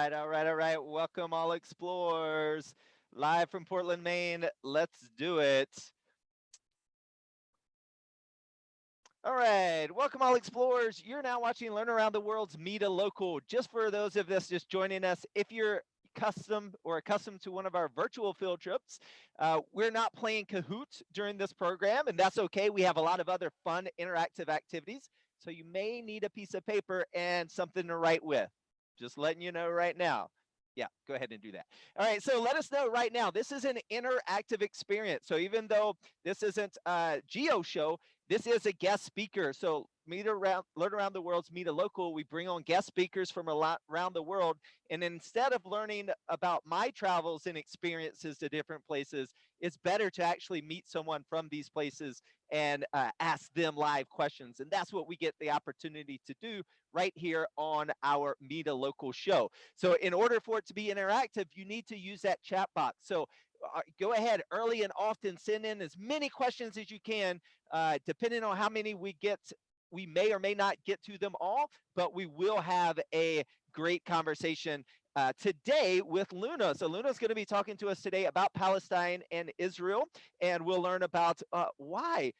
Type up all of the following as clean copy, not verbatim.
All right. Welcome, all explorers. Live from Portland, Maine. Let's do it. All right. Welcome, all explorers. You're now watching Learn Around the World's Meet a Local. Just for those of us just joining us, if you're accustomed to one of our virtual field trips, we're not playing Kahoot during this program, and that's okay. We have a lot of other fun interactive activities, so you may need a piece of paper and something to write with. Just letting you know right now. Yeah, go ahead and do that. All right, so let us know right now. This is an interactive experience. So even though this isn't a geo show, this is a guest speaker. So Learn Around the World's Meet a Local. We bring on guest speakers from around the world. And instead of learning about my travels and experiences to different places, it's better to actually meet someone from these places and ask them live questions. And that's what we get the opportunity to do right here on our Meet a Local show. So in order for it to be interactive, you need to use that chat box. So go ahead early and often, send in as many questions as you can. Depending on how many we get, we may or may not get to them all, but we will have a great conversation today with Luna. So Luna's going to be talking to us today about Palestine and Israel, and we'll learn about why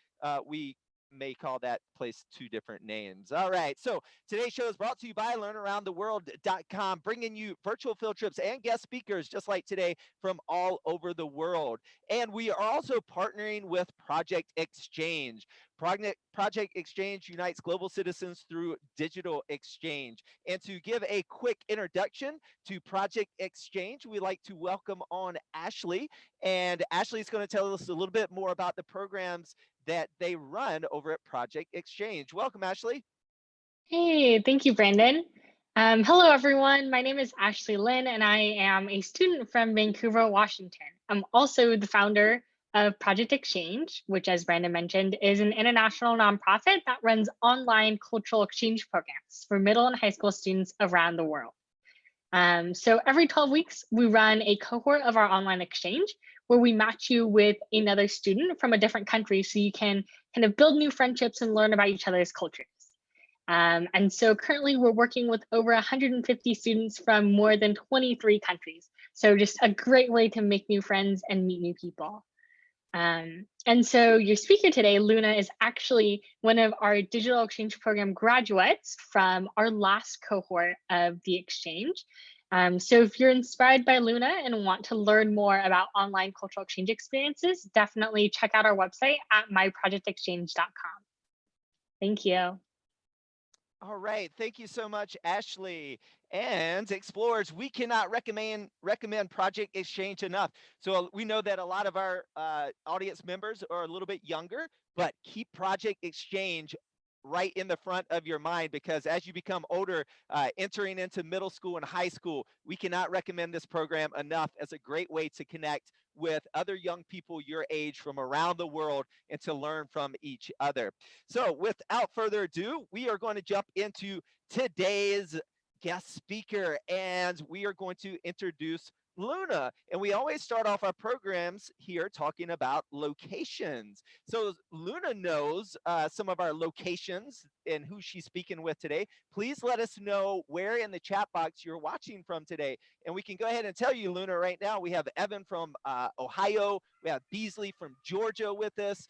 we may call that place two different names. All right, so today's show is brought to you by learnaroundtheworld.com, bringing you virtual field trips and guest speakers just like today from all over the world. And we are also partnering with Project Exchange. Project Exchange unites global citizens through digital exchange. And to give a quick introduction to Project Exchange, we'd like to welcome on Ashley. And Ashley is going to tell us a little bit more about the programs that they run over at Project Exchange. Welcome, Ashley. Hey, thank you, Brandon. Hello, everyone. My name is Ashley Lynn, and I am a student from Vancouver, Washington. I'm also the founder of Project Exchange, which, as Brandon mentioned, is an international nonprofit that runs online cultural exchange programs for middle and high school students around the world. So every 12 weeks, we run a cohort of our online exchange where we match you with another student from a different country so you can kind of build new friendships and learn about each other's cultures. And so currently we're working with over 150 students from more than 23 countries. So just a great way to make new friends and meet new people. And so your speaker today, Luna, is actually one of our digital exchange program graduates from our last cohort of the exchange. So if you're inspired by Luna and want to learn more about online cultural exchange experiences, definitely check out our website at myprojectexchange.com. Thank you. All right, thank you so much, Ashley. And explorers, we cannot recommend Project Exchange enough. So we know that a lot of our audience members are a little bit younger, but keep Project Exchange right in the front of your mind, because as you become older, entering into middle school and high school, we cannot recommend this program enough as a great way to connect with other young people your age from around the world and to learn from each other. So without further ado, we are going to jump into today's guest speaker, and we are going to introduce Luna. And we always start off our programs here talking about locations. So Luna knows some of our locations and who she's speaking with today. Please let us know where in the chat box you're watching from today. And we can go ahead and tell you, Luna, right now. We have Evan from Ohio. We have Beasley from Georgia with us.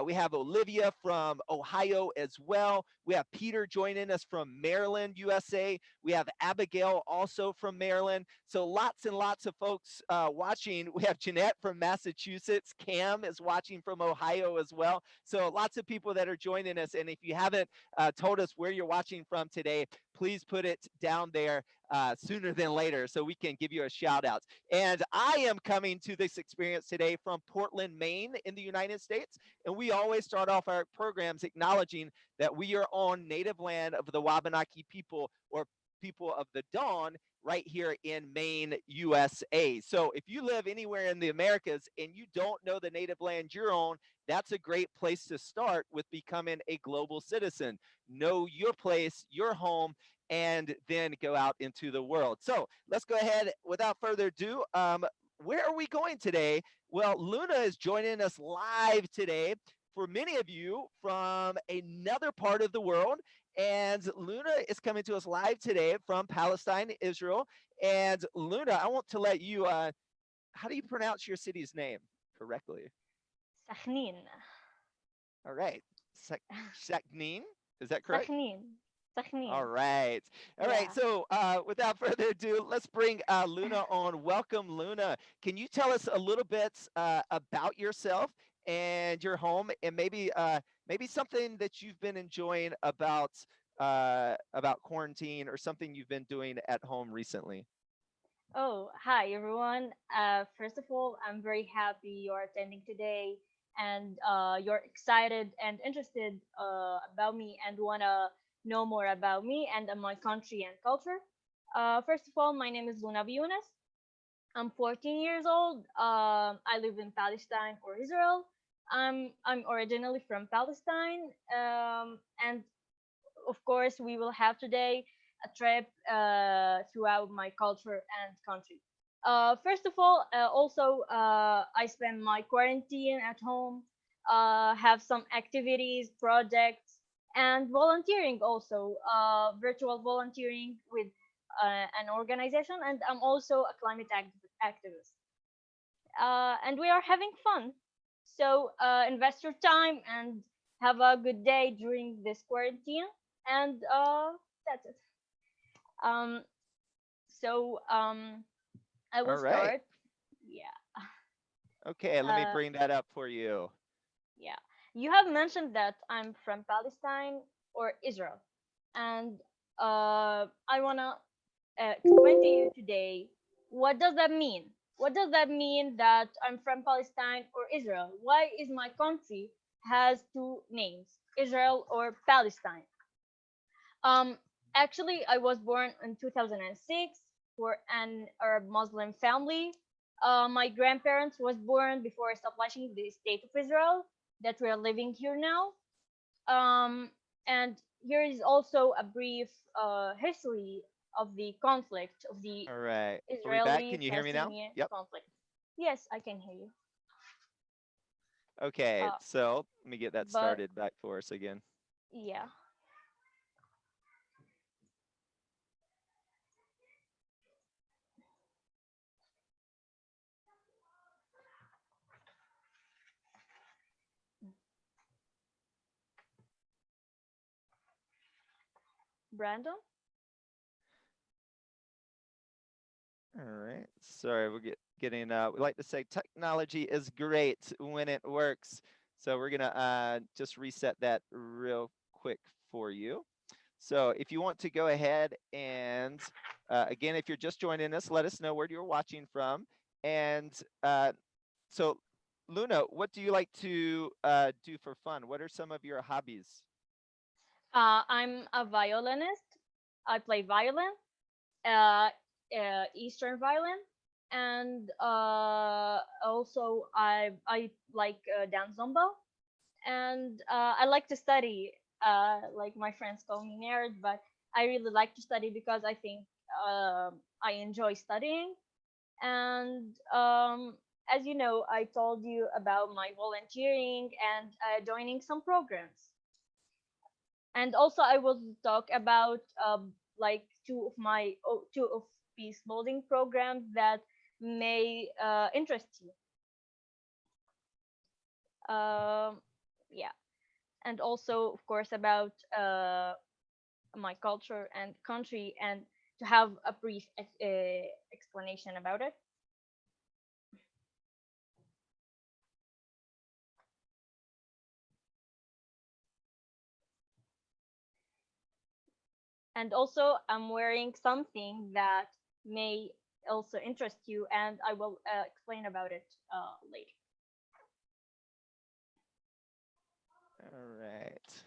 We have Olivia from Ohio as well. We have Peter joining us from Maryland, USA. We have Abigail also from Maryland. So lots and lots of folks watching. We have Jeanette from Massachusetts. Cam is watching from Ohio as well. So lots of people that are joining us. And if you haven't told us where you're watching from today, please put it down there sooner than later so we can give you a shout out. And I am coming to this experience today from Portland, Maine in the United States. And we always start off our programs acknowledging that we are on native land of the Wabanaki people, or people of the Dawn, right here in Maine, USA. So if you live anywhere in the Americas and you don't know the native land you're on, that's a great place to start with becoming a global citizen. Know your place, your home, and then go out into the world. So let's go ahead without further ado. Where are we going today? Well, Luna is joining us live today for many of you from another part of the world. And Luna is coming to us live today from Palestine, Israel. And Luna, I want to let you. How do you pronounce your city's name correctly? سخنين. All right, Saknin. Is that correct? سخنين. All سخنين. right. All right. Yeah. So, without further ado, let's bring Luna on. Welcome, Luna. Can you tell us a little bit about yourself and your home, and maybe something that you've been enjoying about quarantine, or something you've been doing at home recently? Oh, hi everyone. First of all, I'm very happy you're attending today and you're excited and interested about me and wanna know more about me and my country and culture. First of all, my name is Luna Biunas. I'm 14 years old. I live in Palestine or Israel. I'm originally from Palestine, and of course, we will have today a trip throughout my culture and country. First of all, also, I spend my quarantine at home, have some activities, projects, and volunteering also, virtual volunteering with an organization, and I'm also a activist. And we are having fun. So invest your time and have a good day during this quarantine. And that's it. Um, so I will All right. start. Yeah. Okay. Let me Uh, bring that up for you. yeah. You have mentioned that I'm from Palestine or Israel, and I wanna explain to you today what does that mean. What does that mean that I'm from Palestine or Israel? Why is my country has two names, Israel or Palestine? Um, Actually, I was born in 2006 for an Arab Muslim family. My grandparents was born before establishing the state of Israel that we are living here now. And here is also a brief history of the conflict of the All right. Are we back? Can you hear me now? Israeli-Palestinian Yep. conflict. Yes, I can hear you. Okay. Uh, So let me get that but started back for us again. yeah, Brandon. All right. Sorry, we're getting. We like to say technology is great when it works. So we're gonna just reset that real quick for you. So if you want to go ahead and again, if you're just joining us, let us know where you're watching from. And so, Luna, what do you like to do for fun? What are some of your hobbies? I'm a violinist. I play violin, uh, Eastern violin, and also I like dance zumba, and I like to study. Like my friends call me nerd, but I really like to study because I think I enjoy studying. And as you know, I told you about my volunteering and joining some programs. And also I will talk about like two of peace building programs that may interest you. um, yeah, and also of course about my culture and country, and to have a brief explanation about it. And also I'm wearing something that may also interest you, and I will explain about it later. All right.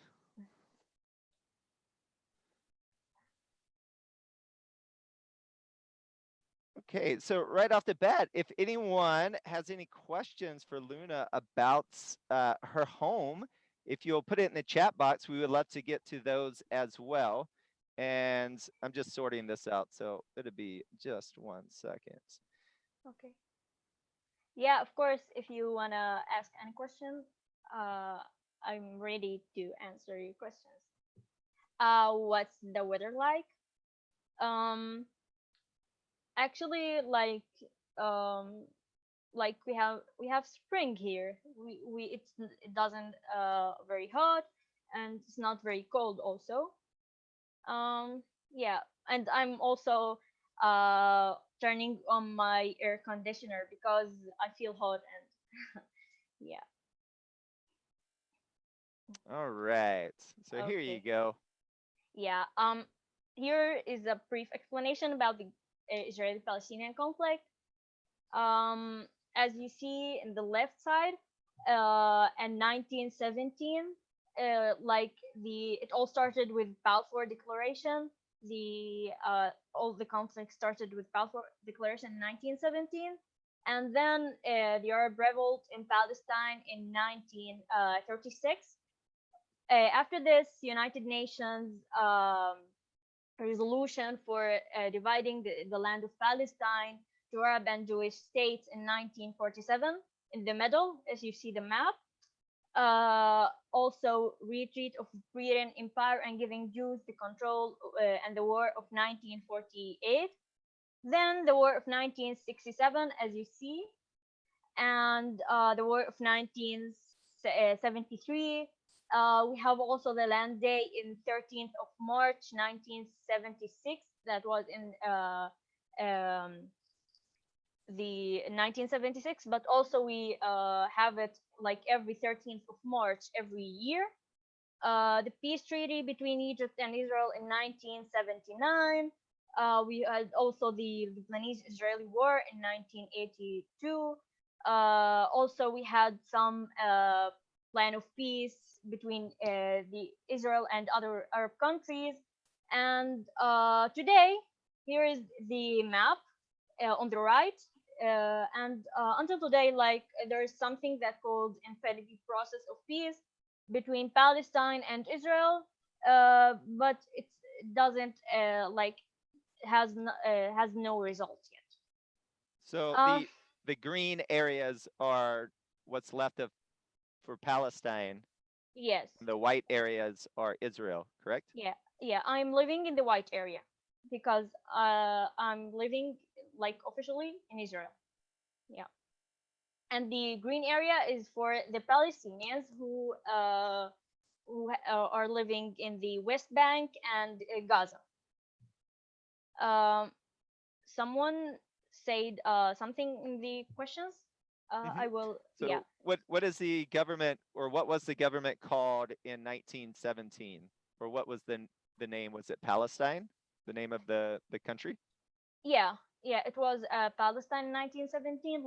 Okay, so right off the bat, if anyone has any questions for Luna about her home, if you'll put it in the chat box, we would love to get to those as well. And I'm just sorting this out, so it'll be just 1 second. Okay. Yeah, of course, if you wanna ask any question, uh, I'm ready to answer your questions. What's the weather like? Um, Actually, um we have spring here. It doesn't very hot, and it's not very cold also. Yeah, and I'm also turning on my air conditioner because I feel hot, and yeah. All right. So here you Okay. go. Yeah. Here is a brief explanation about the Israeli-Palestinian conflict. Um, as you see in the left side, in 1917, it all started with Balfour Declaration. The All the conflict started with Balfour Declaration in 1917, and then the Arab Revolt in Palestine in 1936. After this, United Nations resolution for dividing the land of Palestine to Arab and Jewish states in 1947. In the middle, as you see the map, also retreat of Britain Empire and giving Jews the control, and the War of 1948. Then the War of 1967, as you see, and the War of 1973. We have also the Land Day in 13th of March 1976. That was in um, the 1976, but also we have it like every 13th of March every year. The peace treaty between Egypt and Israel in 1979. We had also the Lebanese-Israeli war in 1982. Also, we had some plan of peace between the Israel and other Arab countries. And today, here is the map on the right. And until today, there is something that called infinity process of peace between Palestine and Israel, but it doesn't has no results yet. So Uh, the green areas are what's left of for Palestine, yes, and the white areas are Israel, correct? yeah, yeah. I'm living in the white area because I'm living like officially in Israel. Yeah, and the green area is for the Palestinians who are living in the West Bank and Gaza. Um, Someone said something in the questions. Hmm. I will, yeah. So what is the government, or what was the government called in 1917? Or what was the name? Was it Palestine? The name of the country? Yeah, yeah, it was Palestine in 1917.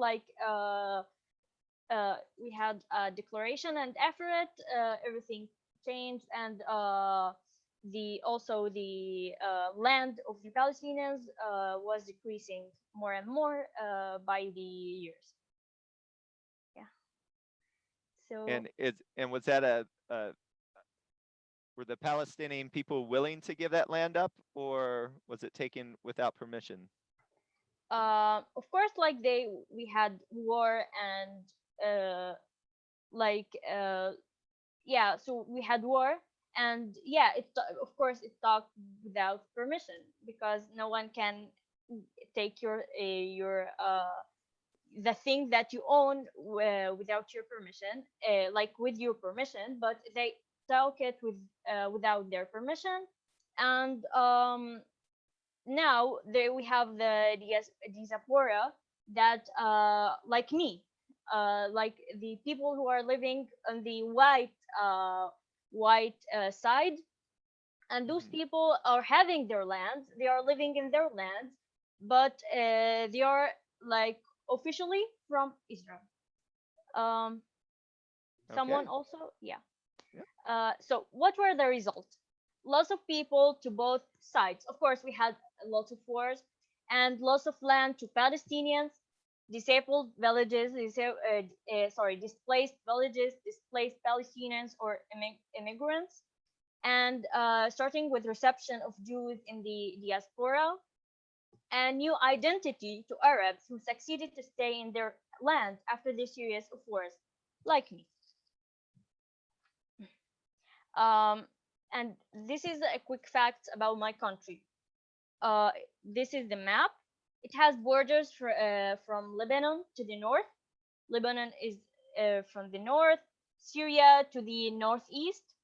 We had a declaration, and after it, everything changed, and the land of the Palestinians was decreasing more and more by the years. Yeah. So And was that a were the Palestinian people willing to give that land up, or was it taken without permission? of course, we had war, and uh, like yeah, so we had war, and yeah, of course it talked without permission because no one can take the thing that you own without your permission, like with your permission, but they talk it without their permission. And now we have the diaspora that like me, like the people who are living on the white side, and those Hmm. people are having their lands, they are living in their lands, but they are like officially from Israel. um Someone Okay. also, yeah. Yeah. So what were the results? Loss of people to both sides. Of course, we had lots of wars and loss of land to Palestinians, disabled villages, displaced villages, displaced Palestinians or immigrants, and starting with reception of Jews in the diaspora, and new identity to Arabs who succeeded to stay in their land after this series of wars, like me. Um, and this is a quick fact about my country. Uh, this is the map. It has borders from Lebanon to the north. Lebanon is from the north, Syria to the northeast,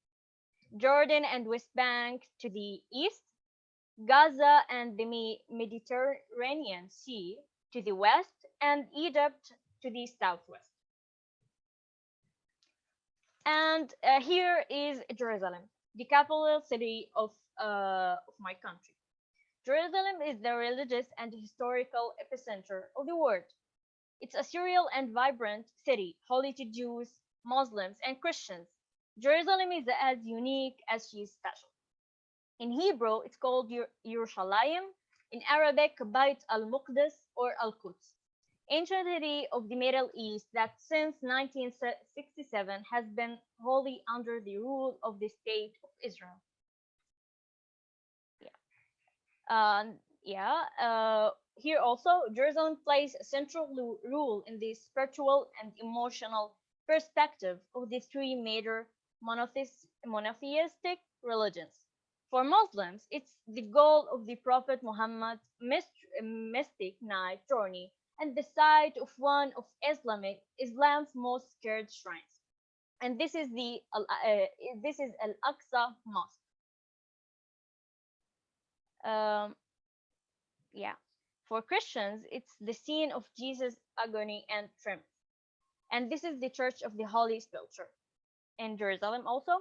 Jordan and West Bank to the east, Gaza and the Mediterranean Sea to the west, and Egypt to the southwest. And here is Jerusalem, the capital city of my country. Jerusalem is the religious and historical epicenter of the world. It's a surreal and vibrant city, holy to Jews, Muslims, and Christians. Jerusalem is as unique as she is special. In Hebrew, it's called Yerushalayim. In Arabic, Bait al-Muqdis or Al-Quds. Ancient city of the Middle East that since 1967 has been wholly under the rule of the State of Israel. Yeah. Here also, Jerusalem plays a central role in the spiritual and emotional perspective of the three major monotheistic religions. For Muslims, it's the goal of the Prophet Muhammad's mystic night journey and the site of one of Islam's most scared shrines. And this is Al Aqsa Mosque. Um, yeah. For Christians, it's the scene of Jesus' agony and triumph. And this is the Church of the Holy Sepulchre in Jerusalem also.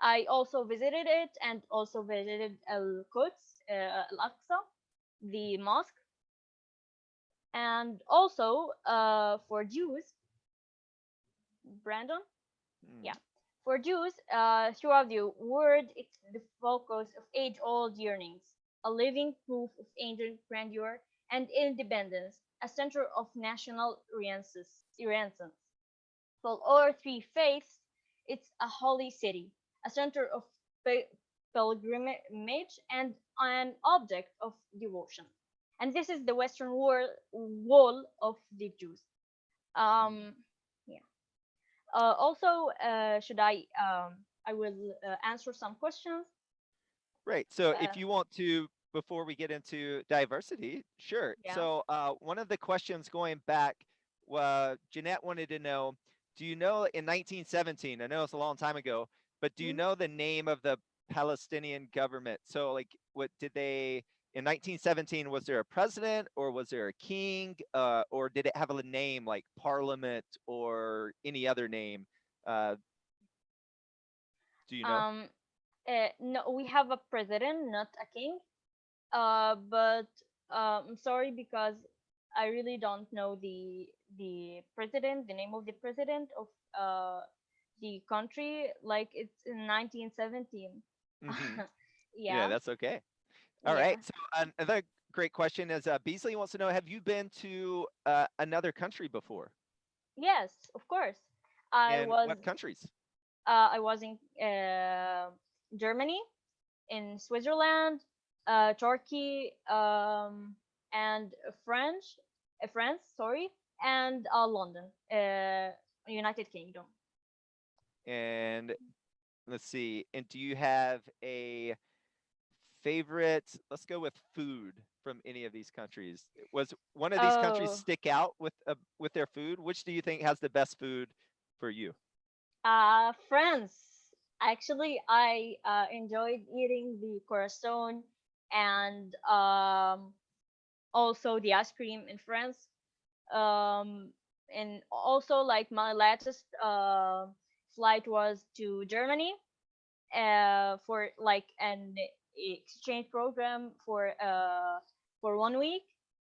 I also visited it and also visited Al Quds, Al Aqsa, the mosque. And also for Jews, Brandon, Hmm. yeah. For Jews, throughout the world, it's the focus of age-old yearnings, a living proof of ancient grandeur and independence, a center of national renaissance. For all three faiths, it's a holy city, a center of pilgrimage, and an object of devotion. And this is the Western wall of the Jews. Hmm. Um, yeah. Also, should I will answer some questions. Right. So Uh, if you want to, before we get into diversity, sure. yeah. So one of the questions going back, Jeanette wanted to know, do you know in 1917, I know it's a long time ago, but do you Mhm. know the name of the Palestinian government? So like what did they, in 1917, was there a president or was there a king or did it have a name like parliament or any other name? Uh, do you know? Um, no, we have a president, not a king. But I'm sorry because I really don't know the president, the name of the president of uh the country. Like it's in 1917. Hmm. Yeah, Yeah, that's okay. All yeah. right. So another great question is Beasley wants to know: have you been to another country before? Yes, of course. I And was what countries? I was in Germany, in Switzerland, Turkey, and France, sorry, and London, United Kingdom. And let's see. And do you have a favorite? Let's go with food from any of these countries. Was one of these countries Oh, stick out with their food? Which do you think has the best food for you? France. Actually, I enjoyed eating the croissant and also the ice cream in France. And also, like my latest flight was to Germany for like an exchange program for 1 week,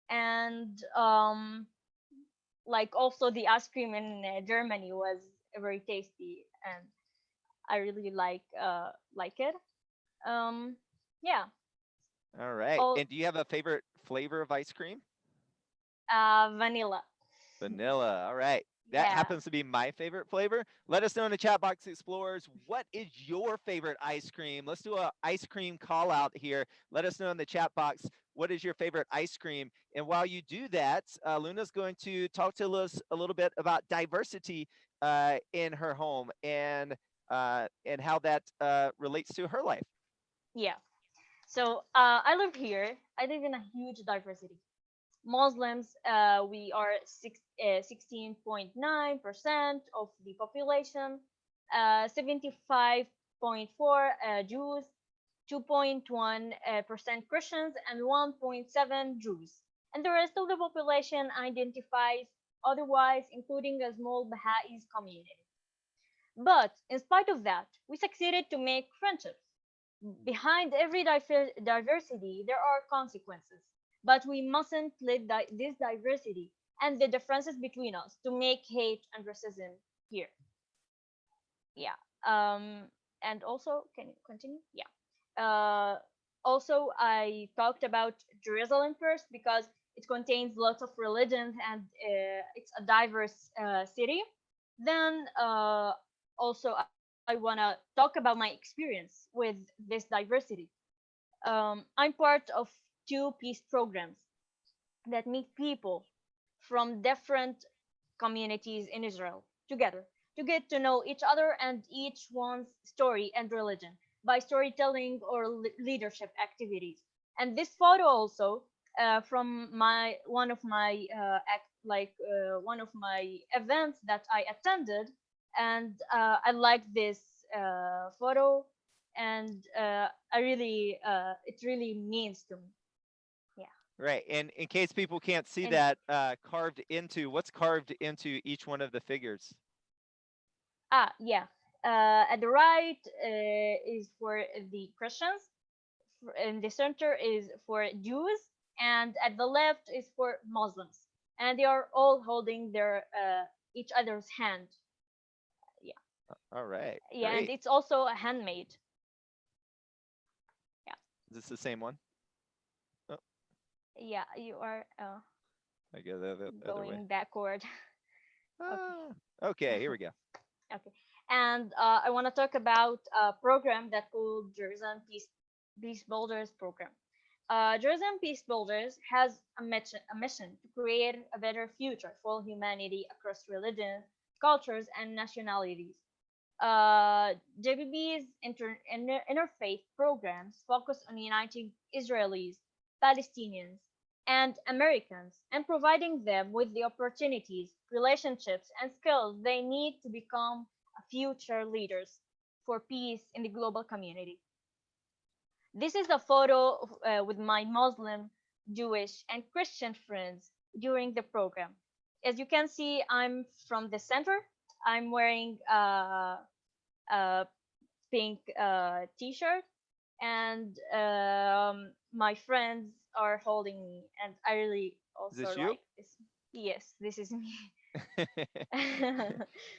and like also the ice cream in Germany was very tasty, and I really like it. Um, yeah. All right. All And do you have a favorite flavor of ice cream? vanilla. Vanilla. All right. That Yeah. happens to be my favorite flavor. Let us know in the chat box, explorers, what is your favorite ice cream? Let's do a ice cream call out here. Let us know in the chat box what is your favorite ice cream. And while you do that, Luna's going to talk to us a little bit about diversity in her home and how that relates to her life. Yeah. So I live here. I live in a huge diversity. Muslims, we are 16.9% of the population, 75.4 Jews, 2.1% Christians, and 1.7 Jews. And the rest of the population identifies otherwise, including a small Baha'is community. But in spite of that, we succeeded to make friendships. Behind every diversity, there are consequences. But we mustn't let this diversity and the differences between us to make hate and racism here. Yeah. And also, can you continue? Yeah. Also, I talked about Jerusalem first because it contains lots of religions and it's a diverse city. Then also, I want to talk about my experience with this diversity. I'm part of two peace programs that meet people from different communities in Israel together to get to know each other and each one's story and religion by storytelling or leadership activities. And this photo also from my one of my events that I attended, and I like this photo, and I really it really means to me. Yeah, Right. And in case people can't see and that, what's carved into each one of the figures? yeah. At the right is for the Christians, in the center is for Jews, and at the left is for Muslims. And they are all holding their each other's hand. Yeah, All right. yeah, and Great. it's also a handmade. Yeah, Is this the same one? Oh, yeah, you are I go the other way. going backward. Okay, Ah, okay, here we go. okay. And I want to talk about a program that called Jerusalem Peace Builders Program. Jerusalem Peace Builders has a mission to create a better future for humanity across religions, cultures, and nationalities. JBB's interfaith programs focus on uniting Israelis, Palestinians, and Americans and providing them with the opportunities, relationships, and skills they need to become future leaders for peace in the global community. This is a photo with my Muslim, Jewish, and Christian friends during the program. As you can see, I'm from the center. I'm wearing a pink t-shirt, and my friends are holding me, and I really Is also this you? like this. Yes, this is me.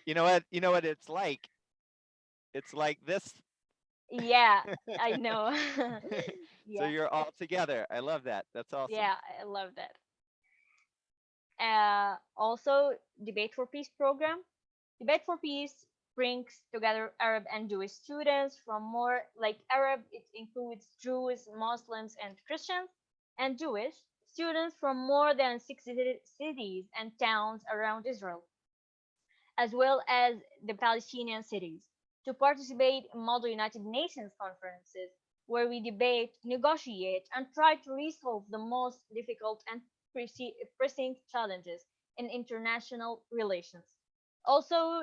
You know what? You know what it's like? It's like this. Yeah, I know. So Yeah, you're all together. I love that. That's awesome. yeah, I love that. Also, Debate for Peace program. Debate for Peace brings together Arab and Jewish students from more like Arab, it includes Jews, Muslims, and Christians, and Jewish students from more than 60 cities and towns around Israel, as well as the Palestinian cities, to participate in Model United Nations conferences where we debate, negotiate, and try to resolve the most difficult and pressing challenges in international relations. Also,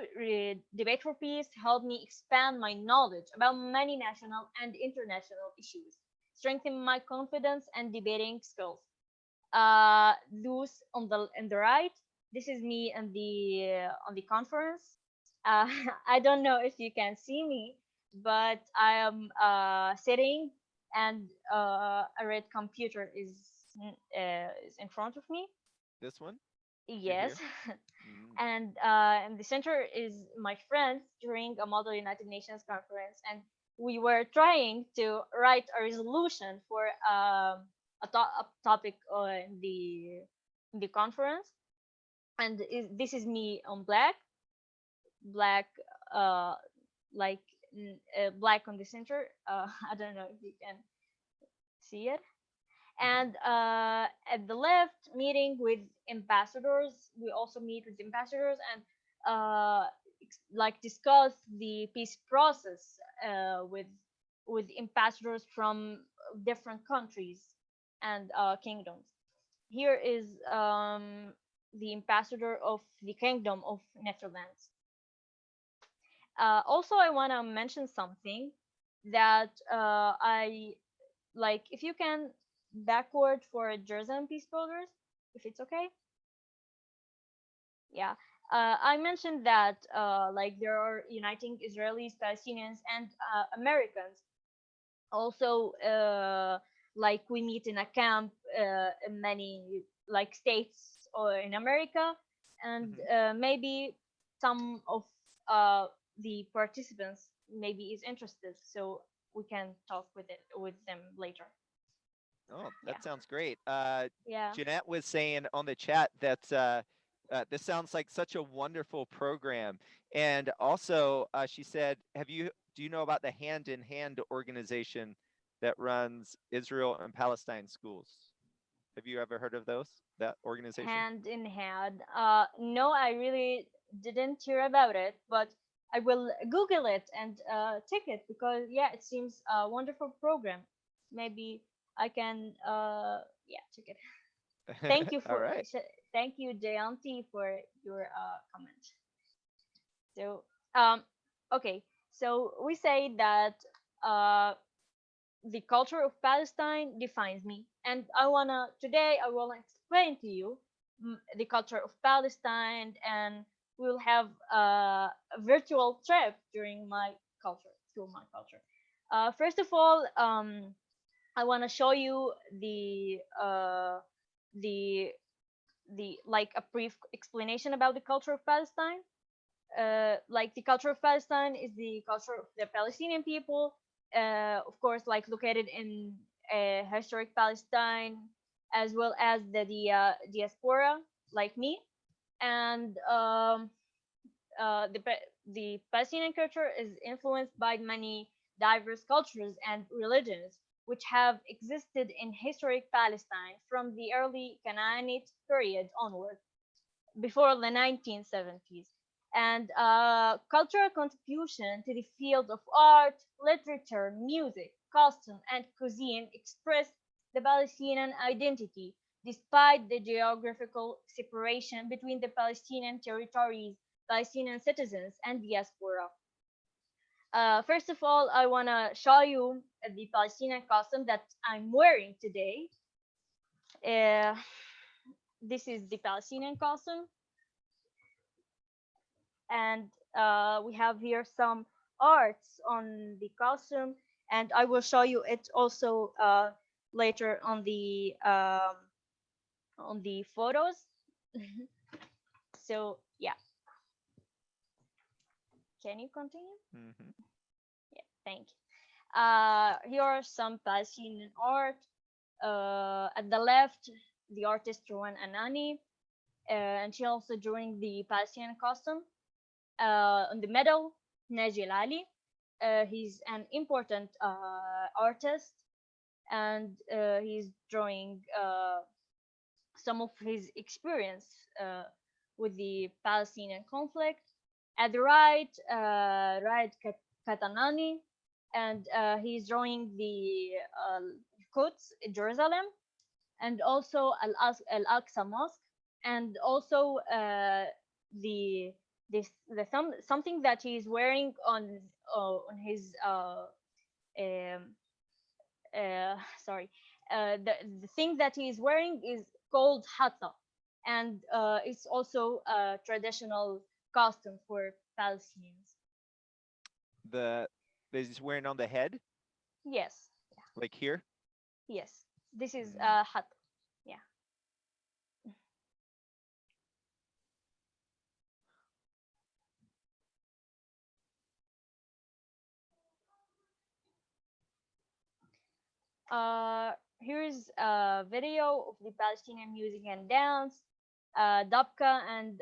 Debate for Peace helped me expand my knowledge about many national and international issues, strengthen my confidence and debating skills. Those on the right, this is me on the conference. uh, I don't know if you can see me, but I am sitting, and a red computer is in front of me. This one? You're Yes. here? Mm. And in the center is my friends during a Model United Nations conference, and we were trying to write a resolution for a topic in the conference. And this is me on black, uh, like black on the center. I don't know if you can see it. Mhm. And at the left, meeting with ambassadors, we also meet with ambassadors and like discuss the peace process with ambassadors from different countries and kingdoms. here is the ambassador of the Kingdom of Netherlands. Also, I want to mention something that I like. If you can backward for Jerusalem peace builders, if it's okay. Yeah. I mentioned that like there are uniting Israelis, Palestinians, and Americans. Also, like we meet in a camp in many like states or in America, and Hmm. maybe some of uh, the participants maybe is interested, so we can talk with them later. Oh, Yeah. that sounds great. Yeah. Jeanette was saying on the chat that this sounds like such a wonderful program. And also, she said, do you know about the Hand in Hand organization that runs Israel and Palestine schools? Have you ever heard of that organization? Hand in hand. No, I really didn't hear about it, but I will Google it and check it because yeah, it seems a wonderful program. Maybe I can yeah check it. Thank you All for right. thank you Jayanti for your comment. So um okay, so we say that uh the culture of Palestine defines me, and I wanna explain to you the culture of Palestine, and we'll have a virtual trip during my culture through my culture. First of all, I wanna show you the like a brief explanation about the culture of Palestine. Like the culture of Palestine is the culture of the Palestinian people, of course, like located in historic Palestine, as well as the diaspora, like me, and the Palestinian culture is influenced by many diverse cultures and religions, which have existed in historic Palestine from the early Canaanite period onward before the 1970s, and cultural contribution to the field of art, literature, music, costume, and cuisine express the Palestinian identity despite the geographical separation between the Palestinian territories, Palestinian citizens, and diaspora. First of all, I want to show you the Palestinian costume that I'm wearing today. Uh, this is the Palestinian costume, and we have here some arts on the costume, and I will show you it also later on the photos. So yeah, can you continue? Hmm. Yeah, thank you. Here are some Palestinian art. At the left, the artist Rowan Anani, and she also drawing the Palestinian costume. On the middle, Najil Ali. He's an important artist, and he's drawing some of his experience with the Palestinian conflict. At the right, Katanani, and he's drawing the Quds, Jerusalem, and also Al Aqsa Mosque, and also the something that he's wearing on his um, sorry, the thing that he's wearing is called hatta, and it's also a traditional costume for Palestinians. The that he's wearing on the head, Yes, like here. yes, this is Mm. hatta. Yeah. Here's a video of the Palestinian music and dance, dabka, and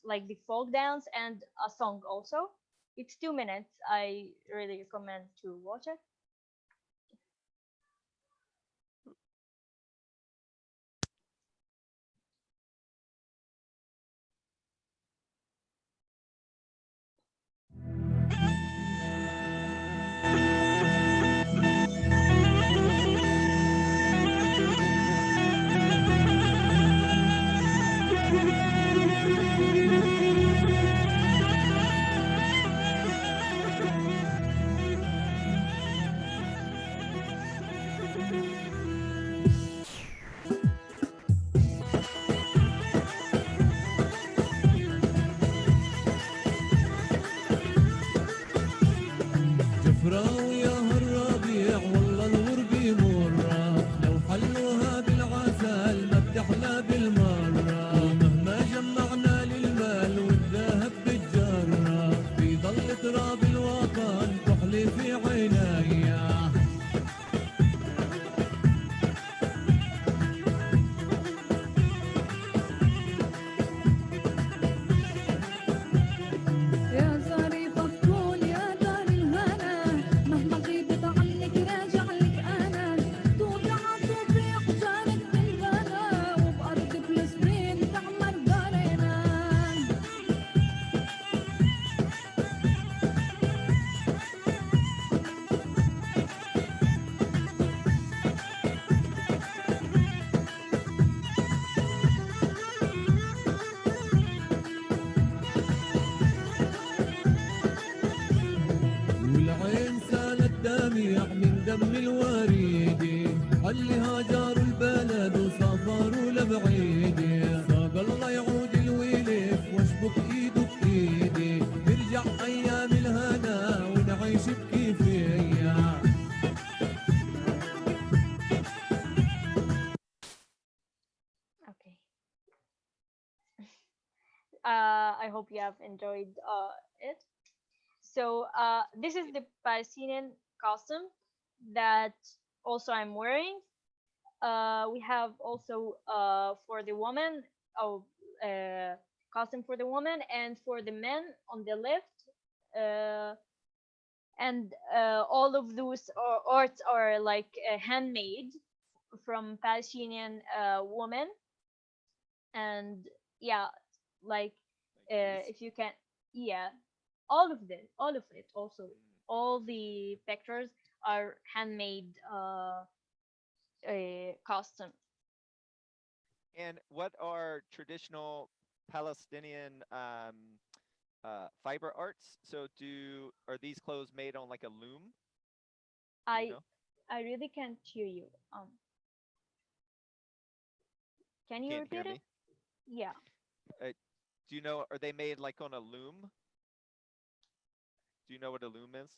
like the folk dance, and a song also. It's 2 minutes. I really recommend to watch it. من دم الوريد اللي هاجروا البلد وسافروا لبعيد. ساق الله يعود الويلف واشبك ايده بايدي، ترجع ايام الهنا ونعيش بكيفيه. Okay. I hope you have enjoyed it. So this is the Palestinian costume that also I'm wearing. We have also for the woman, oh, costume for the woman, and for the men on the left. Uh, and all of those arts are like handmade from Palestinian women. And yeah, like Like these. if you can, yeah, all of it also, all the pictures are handmade costume. And what are traditional Palestinian fiber arts? So do are these clothes made on like a loom? Do you i know? I really can't hear you. Can You you can't hear repeat it? me. Yeah. Uh, do you know? Are they made like on a loom? Do you know what a loom is?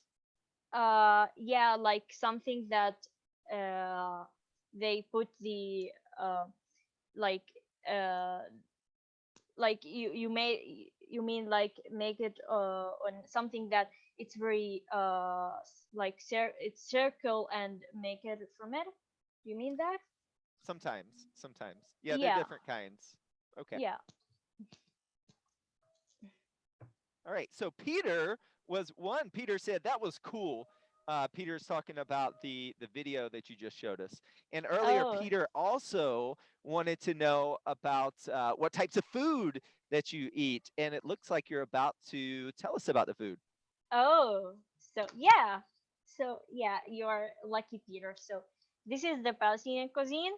Yeah, like something that uh they put the uh like uh like you mean like make it on something that it's very like it's circle and make it from it, you mean that? Sometimes, sometimes. Yeah, they're Yeah, different kinds. Okay. yeah. All right. So Peter was one. Peter said that was cool. Peter's talking about the video that you just showed us. And earlier, Oh, Peter also wanted to know about what types of food that you eat. And it looks like you're about to tell us about the food. oh, so yeah, so yeah, you're lucky, Peter. So this is the Palestinian cuisine.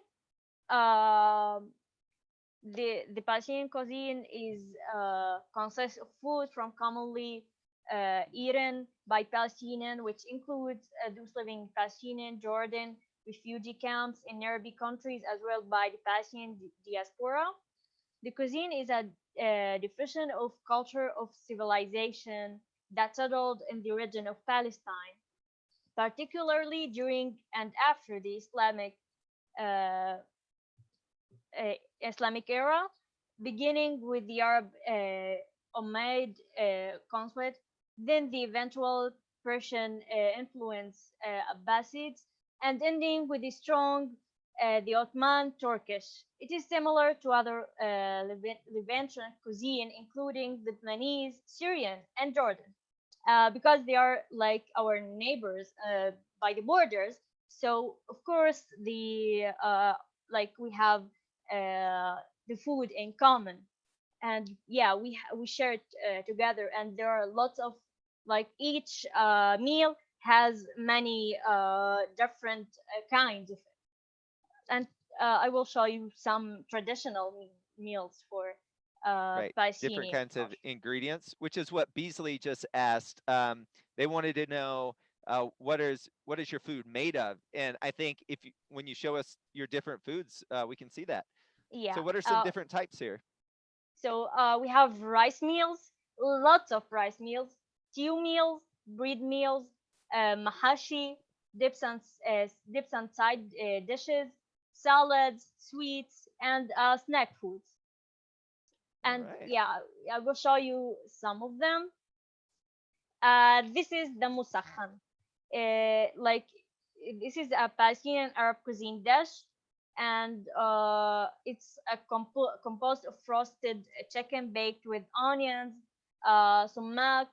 um the Palestinian cuisine is consists of food from commonly eaten by Palestinians, which includes those living in Palestinian, Jordan, refugee camps in nearby countries, as well by the Palestinian diaspora. The cuisine is a diffusion of culture of civilization that settled in the region of Palestine, particularly during and after the uh, Islamic era, beginning with the Arab Umayyad conflict, then the eventual Persian influence Abbasids, and ending with the strong the Ottoman Turkish. It is similar to other Levantine cuisine, including Lebanese, Syrian, and Jordan, because they are like our neighbors by the borders. So of course the like we have uh, the food in common, and yeah, we share it together, and there are lots of like each meal has many different kinds of it. And I will show you some traditional meals for Right. Different Palestinian kinds of culture. ingredients, which is what Beasley just asked. They wanted to know what is your food made of, and I think if you, when you show us your different foods, we can see that. So Yeah. what are some different types here? So we have rice meals, lots of rice meals, stew meals, bread meals, mahashi, dips and side dishes, salads, sweets, and snack foods. All And right. yeah, I will show you some of them. This is the musakhan. Like this is a Palestinian Arab cuisine dish, and it's composed of roasted chicken baked with onions, sumac,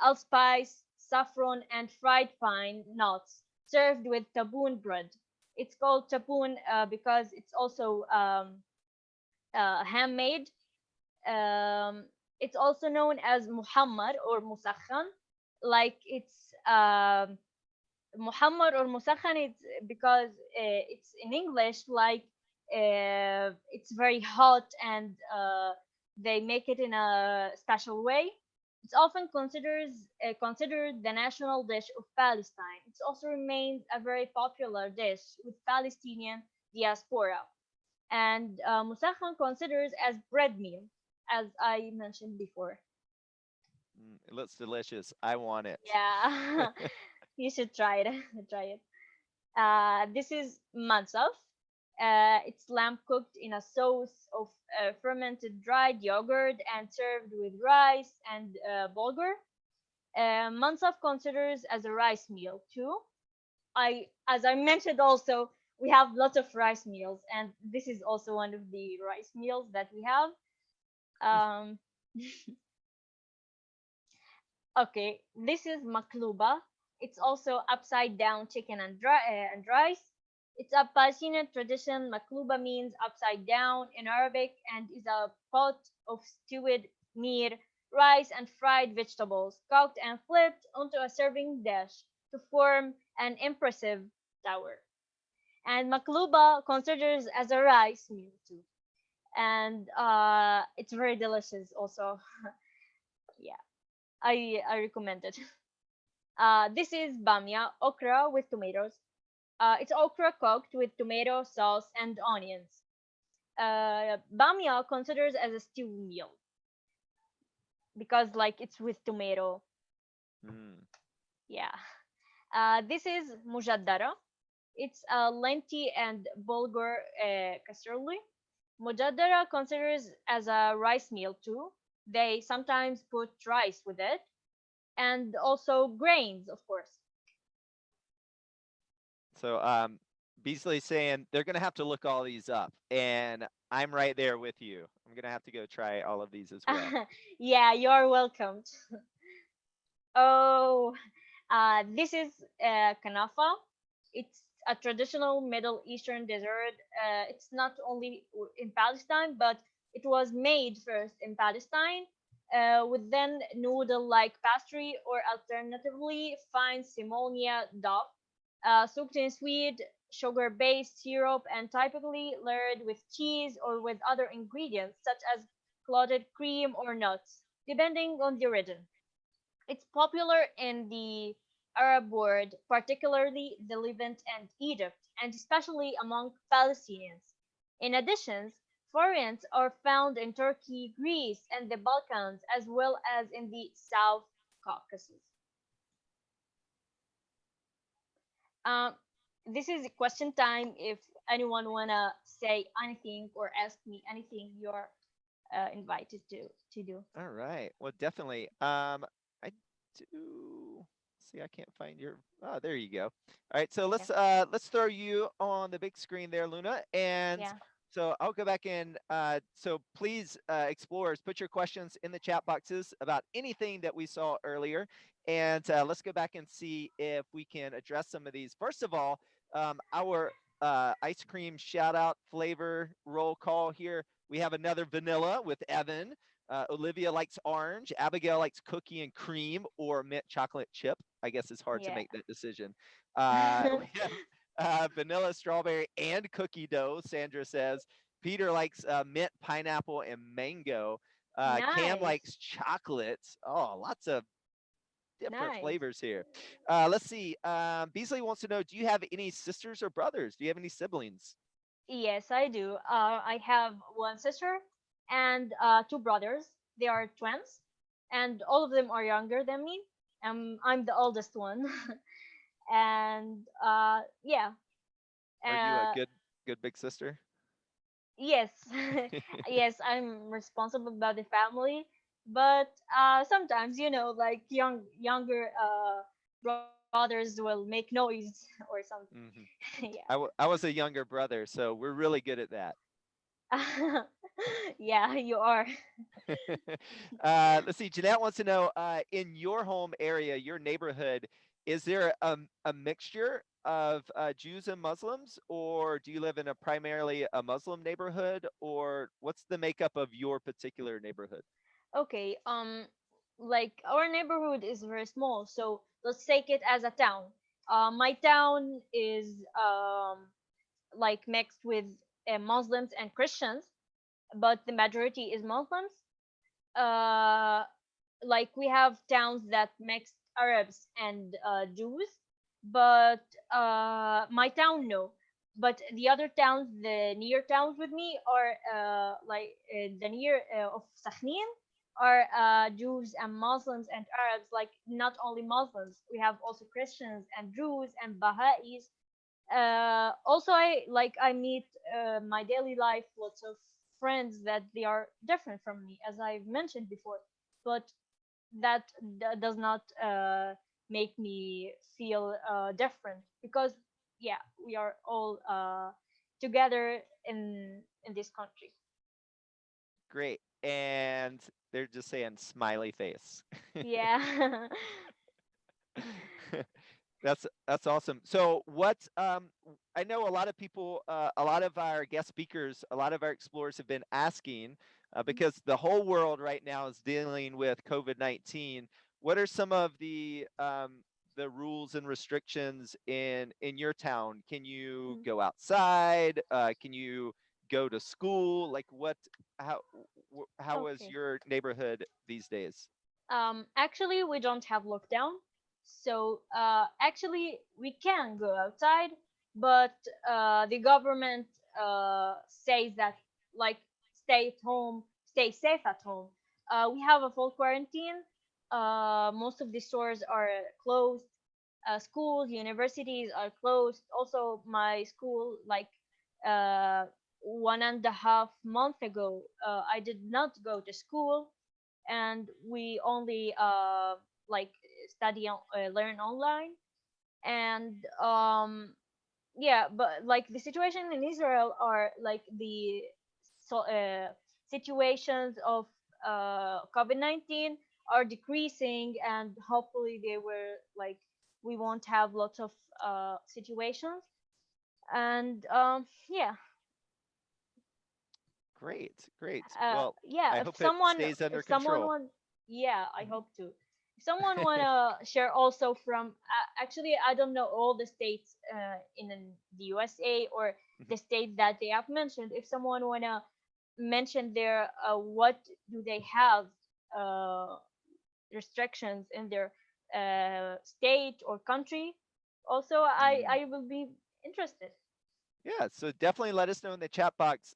allspice, saffron, and fried pine nuts, served with taboon bread. It's called taboon because it's also handmade. um, it's also known as muhammad or musakhan. Like it's muhammad or musakhan. It's because it's in English like it's very hot, and they make it in a special way. It's often considered the national dish of Palestine. It also remains a very popular dish with Palestinian diaspora. And Musakhan considers as bread meal, as I mentioned before. It looks delicious. I want it. Yeah, you should try it. Try it. This is mansaf. It's lamb cooked in a sauce of fermented dried yogurt and served with rice and bulgur. Mansaf considers as a rice meal too. As I mentioned also, we have lots of rice meals, and this is also one of the rice meals that we have. Um, okay, this is makluba. It's also upside down chicken and rice. It's a Palestinian tradition. Makluba means upside down in Arabic and is a pot of stewed meat, rice, and fried vegetables cooked and flipped onto a serving dish to form an impressive tower. And makluba considers as a rice meal too, and it's very delicious also. Yeah, I recommend it. This is bamia, okra with tomatoes. It's okra cooked with tomato sauce and onions. Bamia considers as a stew meal because like it's with tomato. Mm. Yeah. This is mujaddara. It's a lentil and bulgur casserole. Mujaddara considers as a rice meal too. They sometimes put rice with it and also grains, of course. So Beasley's saying they're gonna have to look all these up, and I'm right there with you. I'm gonna have to go try all of these as well. Yeah, you're welcome. Oh, this is kanafa. It's a traditional Middle Eastern dessert. It's not only in Palestine, but it was made first in Palestine with then noodle-like pastry or alternatively fine semolina dough, soaked in sweet sugar-based syrup and typically layered with cheese or with other ingredients such as clotted cream or nuts, depending on the origin. It's popular in the Arab world, particularly the Levant and Egypt, and especially among Palestinians. In addition, variants are found in Turkey, Greece, and the Balkans, as well as in the South Caucasus. Um, this is question time. If anyone wanna say anything or ask me anything, you're invited to do. All right. Well, definitely. I do see. I can't find your. Oh, there you go. All right. So Yeah, let's throw you on the big screen there, Luna. And yeah, so I'll go back in. So please, explorers, put your questions in the chat boxes about anything that we saw earlier, and let's go back and see if we can address some of these. First of all, our ice cream shout out flavor roll call here. We have another vanilla with Evan. Olivia likes orange. Abigail likes cookie and cream or mint chocolate chip. I guess it's hard to yeah. make that decision. We have vanilla, strawberry, and cookie dough, Sandra says. Peter likes mint, pineapple, and mango. Cam Nice, likes chocolate. Oh, lots of different nice. flavors here. Let's see. Beasley wants to know, do you have any sisters or brothers? Do you have any siblings? Yes, I do. I have one sister and two brothers. They are twins, and all of them are younger than me. I'm the oldest one, and yeah, Are you a uh, good big sister? yes, yes, I'm responsible about the family. But sometimes, like younger brothers will make noise or something. Hmm. Yeah. I was a younger brother, so we're really good at that. Yeah, you are. Let's see. Jeanette wants to know, in your home area, your neighborhood, is there a mixture of Jews and Muslims, or do you live in a primarily a Muslim neighborhood, or what's the makeup of your particular neighborhood? Okay, like our neighborhood is very small, so let's take it as a town. My town is like mixed with Muslims and Christians, but the majority is Muslims. Uh, like we have towns that mix Arabs and Jews, but my town no. But the other towns, the near towns with me, are the near of Sakhnin, are Jews and Muslims and Arabs. Like not only Muslims, we have also Christians and Jews and Baha'is. Also, I meet my daily life lots of friends that they are different from me, as I've mentioned before, but that does not make me feel different, because yeah, we are all together in this country. Great. And they're just saying smiley face. Yeah. That's awesome. So what I know a lot of people, a lot of our guest speakers, a lot of our explorers have been asking, because the whole world right now is dealing with COVID-19. What are some of the rules and restrictions in your town? Can you go outside? Can you go to school? Like what? How how is Okay. your neighborhood these days? Actually, we don't have lockdown, so actually we can go outside, but the government says that, like, stay at home, stay safe at home. We have a full quarantine. Most of the stores are closed. Schools, universities are closed. Also, my school, like, 1.5 month ago, I did not go to school, and we only like learn online. And yeah, but like the situation in Israel are like the so situations of COVID-19 are decreasing, and hopefully they will, like, we won't have lots of situations. And yeah. Great, great. Well, I Yeah, hope it stays under if someone control. want, yeah, I Mhm. hope to. If someone wanna share also from, actually I don't know all the states in the USA, or Mhm. the state that they have mentioned. If someone wanna mention their what do they have uh restrictions in their state or country, also I will be interested. Yeah, so definitely let us know in the chat box.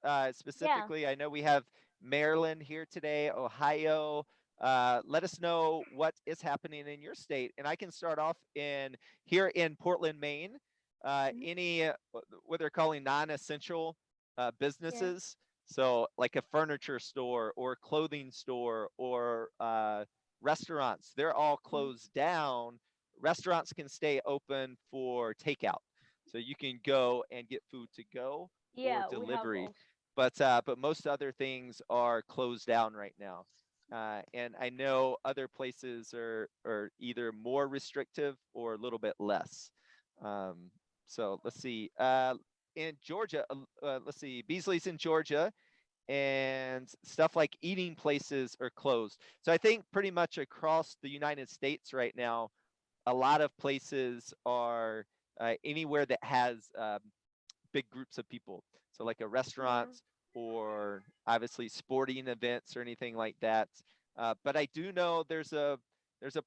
Yeah. Specifically, I know we have Maryland here today, Ohio. Let us know what is happening in your state, and I can start off in here in Portland, Maine. Mhm. Any what they're calling non-essential Yeah. businesses, so like a furniture store or clothing store or restaurants, they're all Mhm. closed down. Restaurants can stay open for takeout, so you can go and get food to go or Yeah, we have delivery. also. But most other things are closed down right now. And I know other places are either more restrictive or a little bit less. Um, so let's see. In Georgia, let's see. Beasley's in Georgia, and stuff like eating places are closed. So I think pretty much across the United States right now, a lot of places are anywhere that has big groups of people. So like a Yeah. restaurant or obviously sporting events or anything like that. But I do know there's a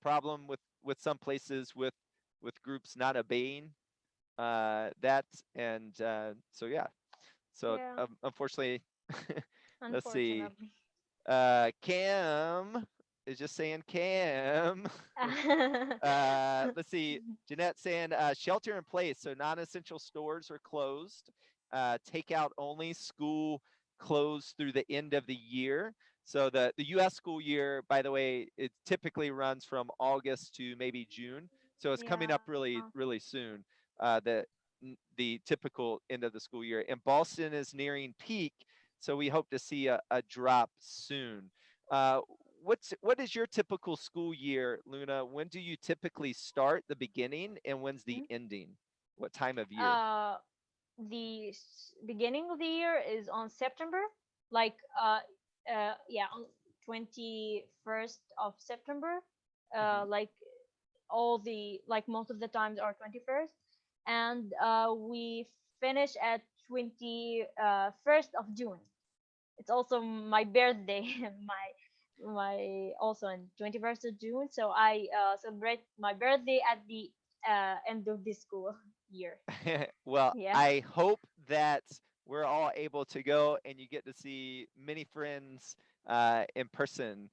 problem with some places with groups not obeying that, and so yeah. So Yeah. unfortunately, let's see. Unfortunately. Cam is just saying Cam. Let's see. Jeanette saying shelter in place, so non-essential stores are closed. Takeout only. School closed through the end of the year. So the U.S. school year, by the way, it typically runs from August to maybe June. So it's coming Yeah. up really soon. The typical end of the school year, and Boston is nearing peak, so we hope to see a drop soon. Uh, what is your typical school year, Luna? When do you typically start the beginning, and when's the Mhm. ending? What time of year? Uh, the beginning of the year is on September, like yeah, on 21st of September. Hmm. Like all the, like most of the times are 21st, and we finish at 21st of June. It's also my birthday, my my also on 21st of June. So I celebrate my birthday at the end of this school year. Well, Yeah. I hope that we're all able to go and you get to see many friends in person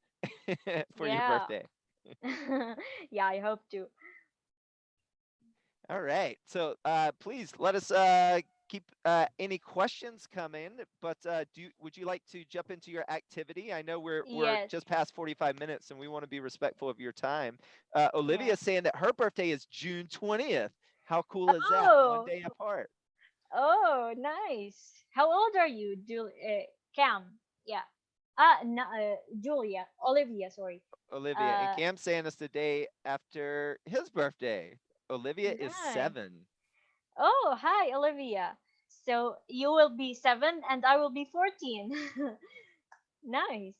for your Yeah. birthday. Yeah, I hope to. All right. So please let us keep any questions coming. But would you like to jump into your activity? I know we're Yes. just past 45 minutes, and we want to be respectful of your time. Olivia Yeah. is saying that her birthday is June 20th. How cool is that? One Oh. day apart. Oh, nice. How old are you, Cam? Yeah. No, Julia, Olivia, sorry. Olivia and Uh, Cam saying it's the day after his birthday. Olivia is nice. 7. Oh, hi, Olivia. So you will be 7 and I will be 14. Nice.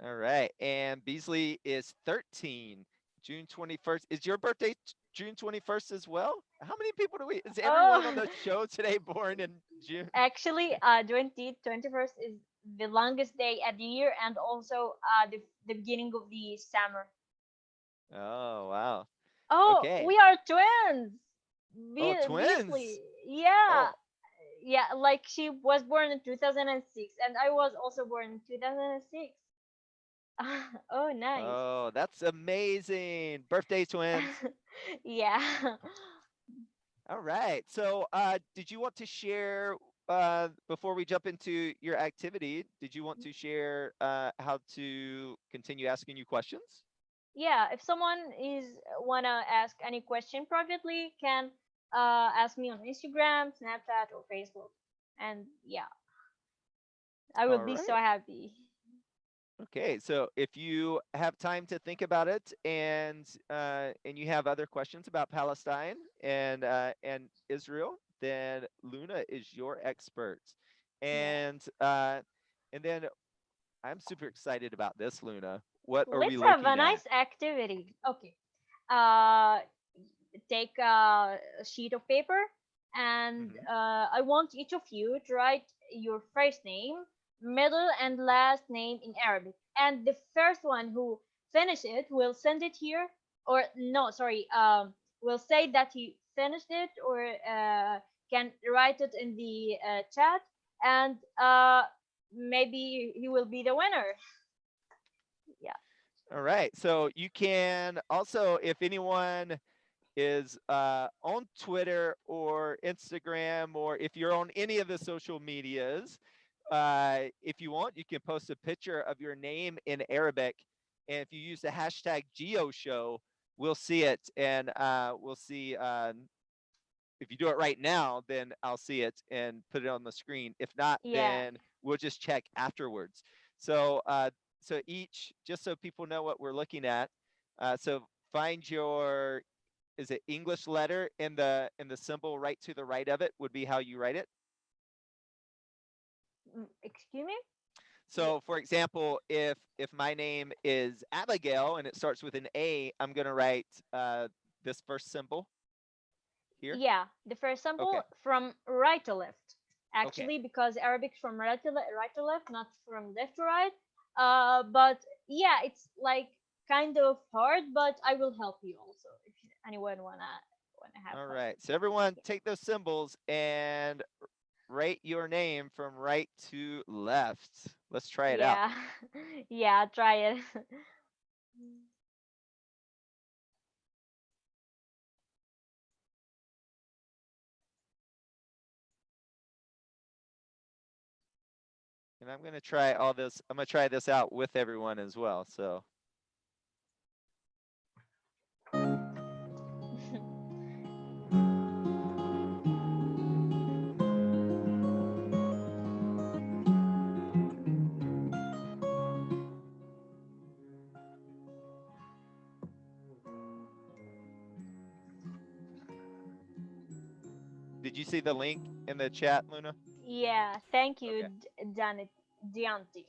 All right. And Beasley is 13. June 21st. Is your birthday June 21st as well? How many people do we is everyone on Oh, the show today born in June? actually, 21st is the longest day at the year and also the beginning of the summer. Oh, wow. Oh, Okay. we are twins. Oh, Beasley. twins. Yeah. Oh, Yeah, like she was born in 2006 and I was also born in 2006. Oh, nice. oh, that's amazing. Birthday twins. Yeah. All right. So, did you want to share before we jump into your activity? Did you want to share how to continue asking you questions? Yeah, if someone is wanna ask any question privately, can ask me on Instagram, Snapchat, or Facebook. And yeah, I will All be so right. happy. Okay. So, if you have time to think about it, and you have other questions about Palestine and Israel, then Luna is your expert. Yeah. And uh, and then I'm super excited about this, Luna. What are we Let's have a looking at? nice activity. Okay. Uh take a sheet of paper and Hmm. I want each of you to write your first name, middle, and last name in Arabic. And the first one who finish it will send it here, or no, sorry, will say that he finished it, or can write it in the chat, and maybe he will be the winner. Yeah. All right. So you can also, if anyone is on Twitter or Instagram, or if you're on any of the social medias, if you want, you can post a picture of your name in Arabic. And if you use the hashtag GeoShow, we'll see it. And we'll see if you do it right now, then I'll see it and put it on the screen. If not, Yeah. then we'll just check afterwards. So, so each, just so people know what we're looking at. So find your, is it English letter in the symbol right to the right of it would be how you write it. Excuse me. So, for example, if my name is Abigail and it starts with an A, I'm gonna write this first symbol here. Yeah, the first Okay. sample from right to left. Okay. Actually, because Arabic's from right to left, not from left to right. But yeah, it's like kind of hard, but I will help you also if anyone wanna have All help. right. So everyone take those symbols and write your name from right to left. Let's try it out. Yeah, yeah, try it. And I'm going to try all this. I'm going to try this out with everyone as well. So, did you see the link in the chat, Luna? Yeah, thank you, Okay. Janet Dianti.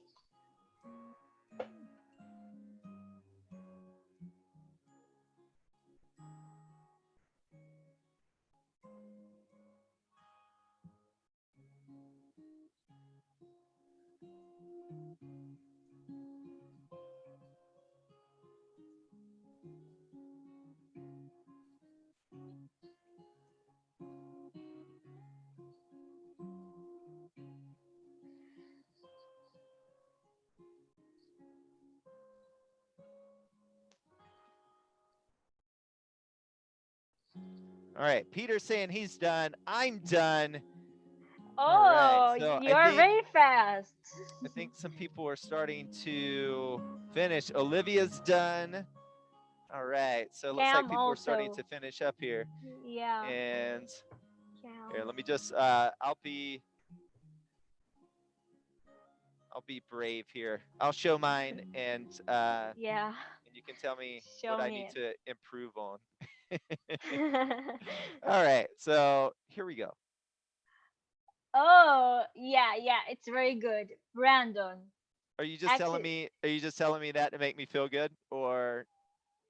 All right, Peter's saying he's done. I'm done. All right, Oh, so you're very fast. I think some people are starting to finish. Olivia's done. All right, so it looks like Cam people are starting also. to finish up here. Yeah. And here, Cam. let me just I'll be brave here. I'll show mine Yeah. and you can tell me what Show I me need it. to improve on. All right, so here we go. Oh, yeah, yeah, it's very good. Brandon. Actually, Are you just telling me that to make me feel good, or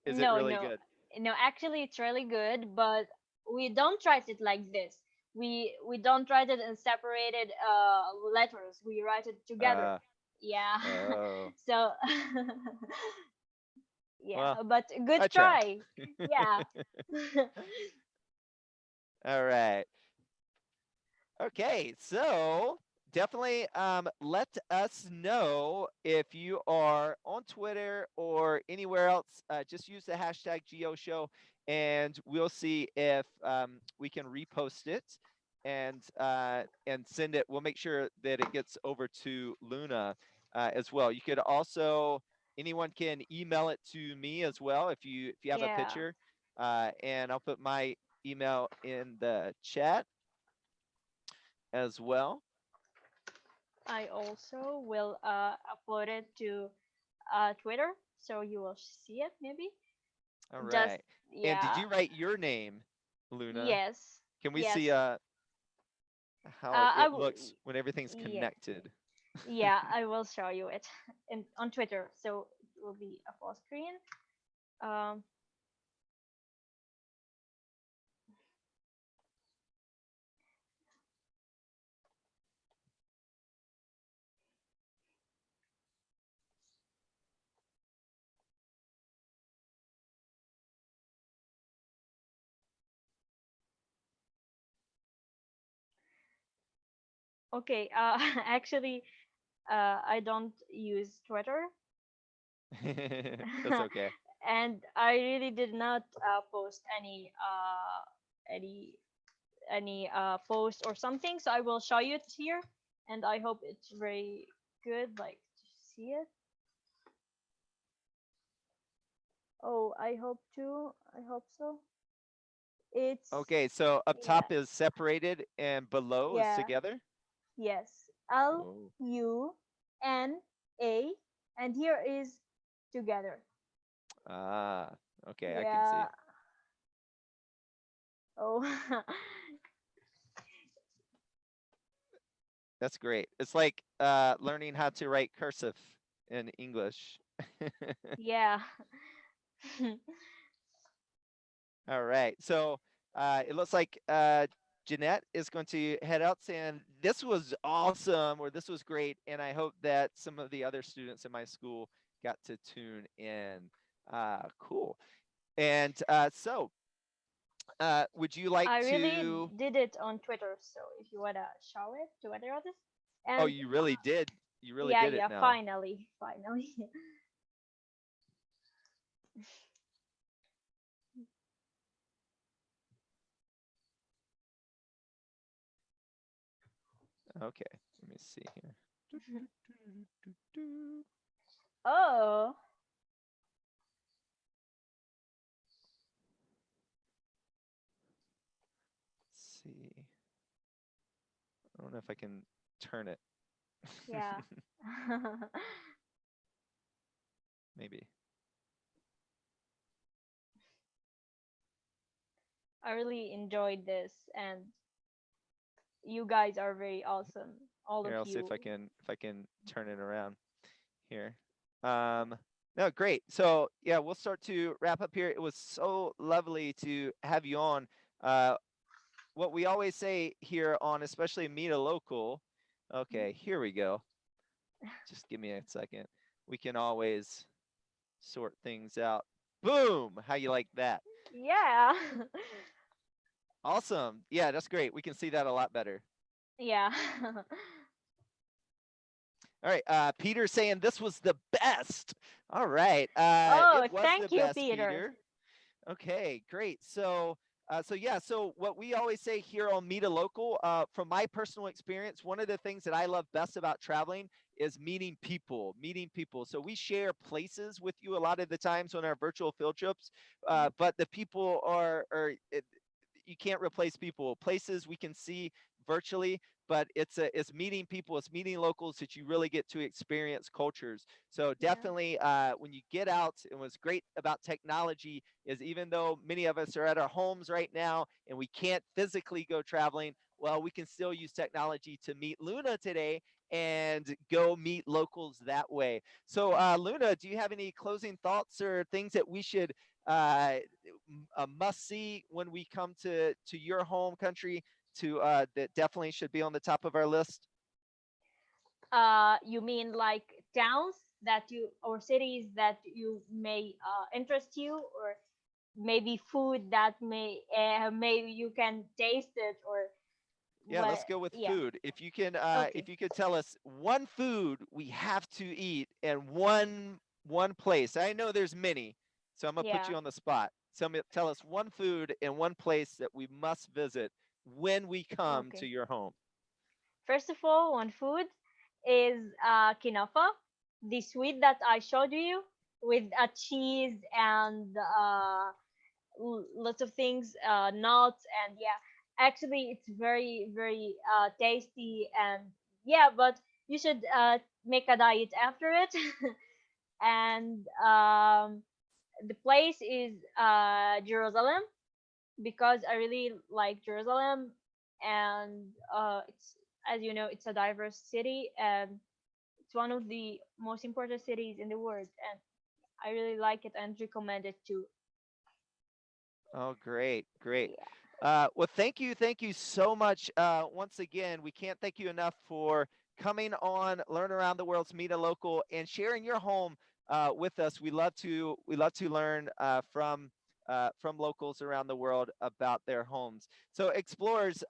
is it no, really no. good? No, actually it's really good, but we don't write it like this. We don't write it in separated letters. We write it together. Uh Yeah. oh. So yeah, Well, but good I tried. try. Yeah. All right. Okay, so definitely let us know if you are on Twitter or anywhere else. Just use the hashtag GeoShow, and we'll see if we can repost it and send it. We'll make sure that it gets over to Luna as well. You could also anyone can email it to me as well if you have a Yeah. picture, and I'll put my email in the chat as well. I also will upload it to Twitter, so you will see it maybe. All Just right. And did yeah. you write your name, Luna? Yes. Can we Yes. see how I it will. looks when everything's Yeah. connected? Yeah, I will show you it on Twitter. So it will be a full screen. Um. Okay. Actually, I don't use Twitter, That's okay. and I really did not post any post or something. So I will show you it here, and I hope it's very good. Like to see it. Oh, I hope to. I hope so. It's Okay, so up yeah, top is separated and below is yeah, together. yes. L Oh. U N A, and here is together. Ah, okay, I can see. Yeah. Oh. That's great. It's like learning how to write cursive in English. Yeah. All right. So it looks like Jeanette is going to head out saying, this was awesome, or this was great. And I hope that some of the other students in my school got to tune in. Cool. And would you like I really to? did it on Twitter, so if you wanna show it to other others. Oh, And you really did. You really yeah, did it yeah, now. finally, finally. Okay. Let me see here. Oh, Let's see. I don't know if I can turn it. yeah. Maybe. I really enjoyed this, and you guys are very awesome, all of Here, I'll see you. if I can turn it around here. No, great. So yeah, we'll start to wrap up here. It was so lovely to have you on. What we always say here on, especially Meet a Local. Okay, here we go. Just give me a second. We can always sort things out. Boom! How you like that? Yeah. Awesome. Yeah, that's great. We can see that a lot better. Yeah. All right, Peter saying this was the best. All right, Oh, it was the thank you, best, Peter. Peter. Okay, great. So So yeah, so what we always say here on Meet a Local, from my personal experience, one of the things that I love best about traveling is meeting people, meeting people. So we share places with you a lot of the times on our virtual field trips, Mhm. but the people are you can't replace people. Places we can see virtually, but it's meeting people, it's meeting locals that you really get to experience cultures. So Yeah. definitely, when you get out, and what's great about technology is even though many of us are at our homes right now and we can't physically go traveling, well, we can still use technology to meet Luna today and go meet locals that way. So, Luna, do you have any closing thoughts or things that we should uh, must see when we come to your home country to that definitely should be on the top of our list? You mean like towns that you or cities that you may interest you, or maybe food that maybe you can taste it, or Yeah, what? let's go with Yeah. food. Okay. If you could tell us one food we have to eat and one place. I know there's many, so I'm gonna put Yeah. you on the spot. Tell us one food and one place that we must visit when we come to Okay. your home. First of all, one food is kinafa, the sweet that I showed you with a cheese and lots of things, nuts, and yeah, actually it's very very tasty, and yeah, but you should make a diet after it. And the place is Jerusalem, because I really like Jerusalem, and it's, as you know, it's a diverse city, and it's one of the most important cities in the world, and I really like it and recommend it too. Oh, great, great. Yeah. Well, thank you so much. Once again, we can't thank you enough for coming on, Learn Around the World's Meet a Local, and sharing your home with us. We love to learn from locals around the world about their homes. So, explorers,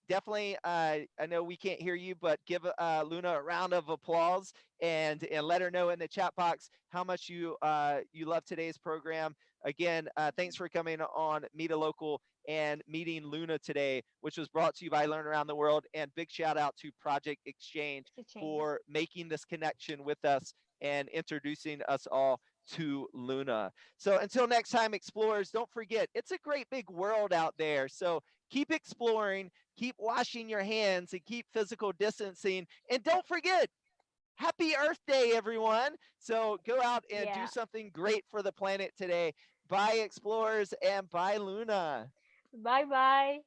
definitely. I know we can't hear you, but give Luna a round of applause and let her know in the chat box how much you love today's program. Again, thanks for coming on Meet a Local and meeting Luna today, which was brought to you by Learn Around the World. And big shout out to Project Exchange It's a change. for making this connection with us and introducing us all to Luna. So until next time, explorers, don't forget, it's a great big world out there. So keep exploring, keep washing your hands, and keep physical distancing. And don't forget, Happy Earth Day, everyone. So go out and do Yeah. something great for the planet today. Bye, explorers, and bye, Luna. Bye bye.